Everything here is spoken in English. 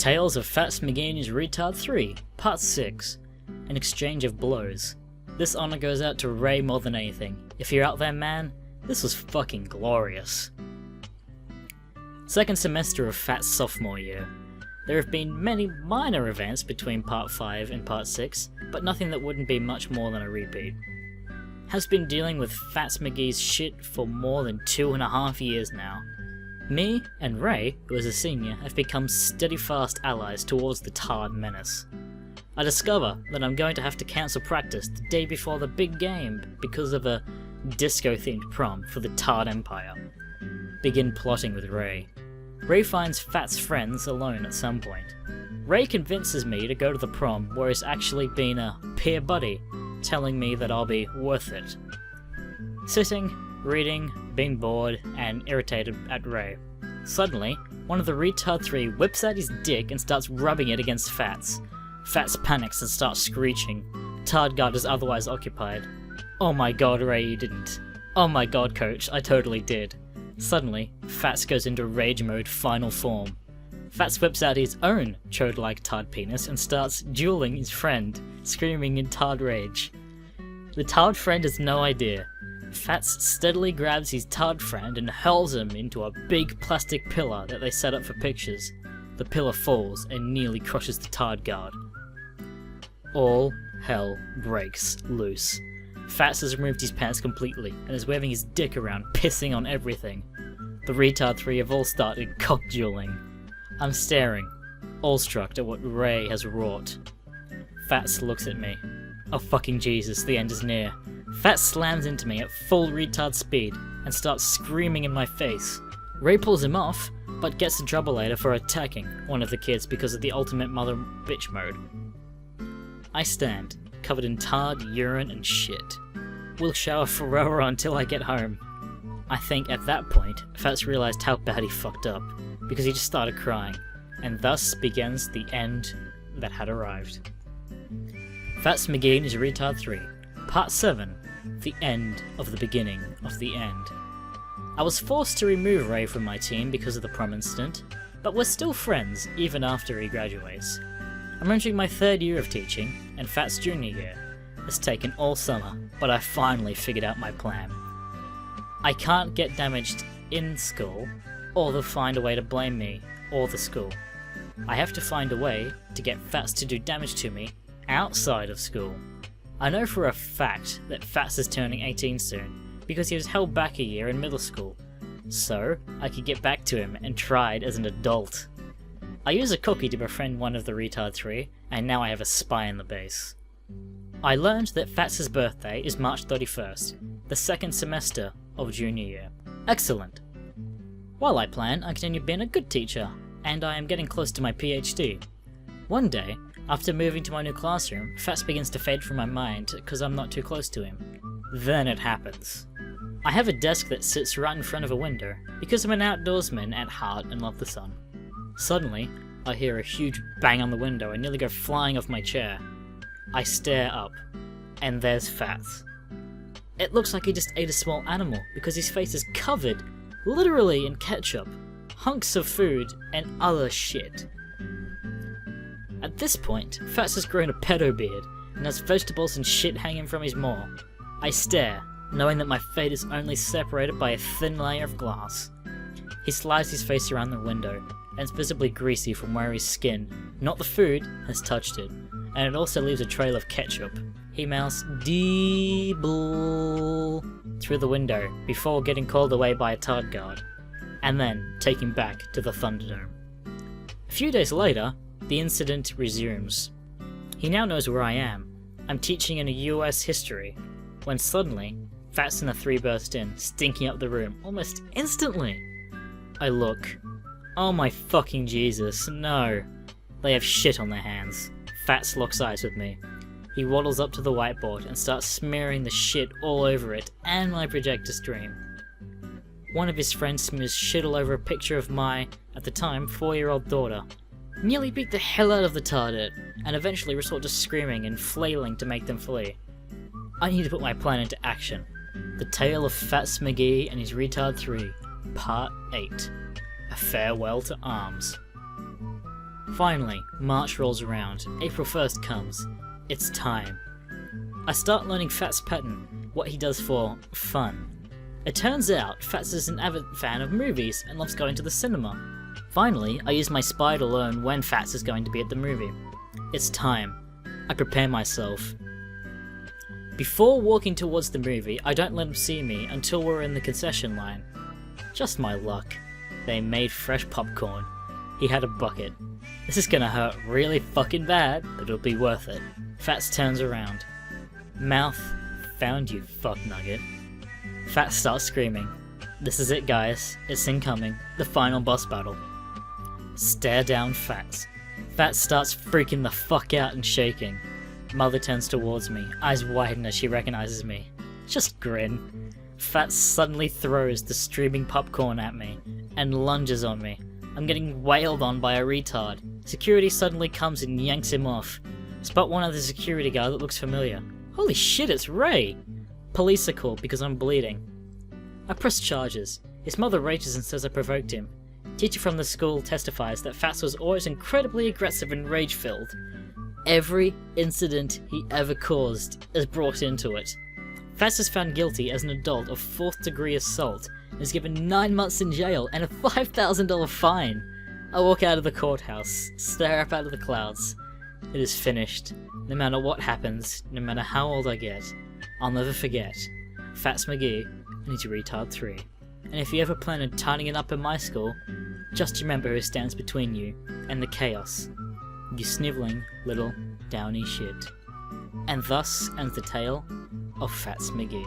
Tales of Fats Mcgee and his Retard 3, Part 6. An exchange of blows. This honor goes out to Ray more than anything. If you're out there, man, this was fucking glorious. Second semester of Fat's sophomore year. There have been many minor events between Part 5 and Part 6, but nothing that wouldn't be much more than a repeat. Has been dealing with Fats Mcgee's shit for more than 2.5 years now. Me and Ray, who is a senior, have become steady-fast allies towards the Retard menace. I discover that I'm going to have to cancel practice the day before the big game because of a disco-themed prom for the Retard Empire. Begin plotting with Ray. Ray finds Fat's friends alone at some point. Ray convinces me to go to the prom where he's actually been a peer buddy, telling me that I'll be worth it. Sitting, reading, being bored, and irritated at Ray. Suddenly, one of the Retard 3 whips out his dick and starts rubbing it against Fat's. Fats panics and starts screeching. Retard guard is otherwise occupied. Oh my god, Ray, you didn't. Oh my god, coach, I totally did. Suddenly, Fats goes into rage mode final form. Fats whips out his own chode-like Tard penis and starts dueling his friend, screaming in Tard rage. The Tard friend has no idea. Fats steadily grabs his Tard friend and hurls him into a big plastic pillar that they set up for pictures. The pillar falls and nearly crushes the Tard guard. All hell breaks loose. Fats has removed his pants completely and is waving his dick around, pissing on everything. The Retard 3 have all started cock-dueling. I'm staring, awestruck at what Ray has wrought. Fats looks at me. Oh fucking Jesus, the end is near. Fats slams into me at full retard speed and starts screaming in my face. Ray pulls him off, but gets in trouble later for attacking one of the kids because of the ultimate mother bitch mode. I stand, covered in Tard, urine, and shit. We'll shower forever until I get home. I think at that point, Fats realized how bad he fucked up, because he just started crying, and thus begins the end that had arrived. Fats Mcgee and his Retard 3, Part 7, The End of the Beginning of the End. I was forced to remove Ray from my team because of the prom incident, but we're still friends even after he graduates. I'm entering my 3rd year of teaching, and Fat's junior year. It's taken all summer, but I finally figured out my plan. I can't get damaged in school, or they'll find a way to blame me, or the school. I have to find a way to get Fats to do damage to me outside of school. I know for a fact that Fats is turning 18 soon, because he was held back a year in middle school, so I could get back to him and try it as an adult. I use a cookie to befriend one of the Retard 3, and now I have a spy in the base. I learned that Fats' birthday is March 31st, the 2nd semester of junior year. Excellent! While I plan, I continue being a good teacher, and I am getting close to my PhD. One day, after moving to my new classroom, Fats begins to fade from my mind because I'm not too close to him. Then it happens. I have a desk that sits right in front of a window, because I'm an outdoorsman at heart and love the sun. Suddenly, I hear a huge bang on the window and nearly go flying off my chair. I stare up, and there's Fats. It looks like he just ate a small animal because his face is covered, literally in ketchup, hunks of food, and other shit. At this point, Fats has grown a pedo beard and has vegetables and shit hanging from his maw. I stare, knowing that my fate is only separated by a thin layer of glass. He slides his face around the window, and it's visibly greasy from where his skin, not the food, has touched it, and it also leaves a trail of ketchup. He mouths "Deeble" through the window before getting called away by a Tard guard, and then taken back to the Thunderdome. A few days later, the incident resumes. He now knows where I am. I'm teaching in a US history, when suddenly, Fats and the 3 burst in, stinking up the room almost instantly. I look. Oh my fucking Jesus, no. They have shit on their hands. Fats locks eyes with me. He waddles up to the whiteboard and starts smearing the shit all over it and my projector screen. One of his friends smears shit all over a picture of my, at the time, 4-year-old daughter. Nearly beat the hell out of the tarded, and eventually resort to screaming and flailing to make them flee. I need to put my plan into action. The Tale of Fats Mcgee and his Retard 3, Part 8. A Farewell to Arms. Finally, March rolls around, April 1st comes. It's time. I start learning Fat's pattern, what he does for fun. It turns out Fats is an avid fan of movies and loves going to the cinema. Finally, I use my spy to learn when Fats is going to be at the movie. It's time. I prepare myself. Before walking towards the movie, I don't let him see me until we're in the concession line. Just my luck. They made fresh popcorn. He had a bucket. This is gonna hurt really fucking bad, but it'll be worth it. Fats turns around. Mouth, found you, fuck nugget. Fats starts screaming. This is it, guys. It's incoming. The final boss battle. Stare down Fats. Fats starts freaking the fuck out and shaking. Mother turns towards me, eyes widen as she recognizes me. Just grin. Fats suddenly throws the streaming popcorn at me and lunges on me. I'm getting wailed on by a retard. Security suddenly comes and yanks him off. Spot one other security guard that looks familiar. Holy shit, it's Ray! Police are called because I'm bleeding. I press charges. His mother rages and says I provoked him. Teacher from the school testifies that Fats was always incredibly aggressive and rage-filled. Every incident he ever caused is brought into it. Fats is found guilty as an adult of 4th-degree assault and is given 9 months in jail and a $5,000 fine. I walk out of the courthouse, stare up out of the clouds. It is finished. No matter what happens, no matter how old I get, I'll never forget Fats Mcgee and his Retard 3. And if you ever plan on tidying it up in my school, just remember who stands between you and the chaos. You snivelling little downy shit. And thus ends the tale of Fats Mcgee.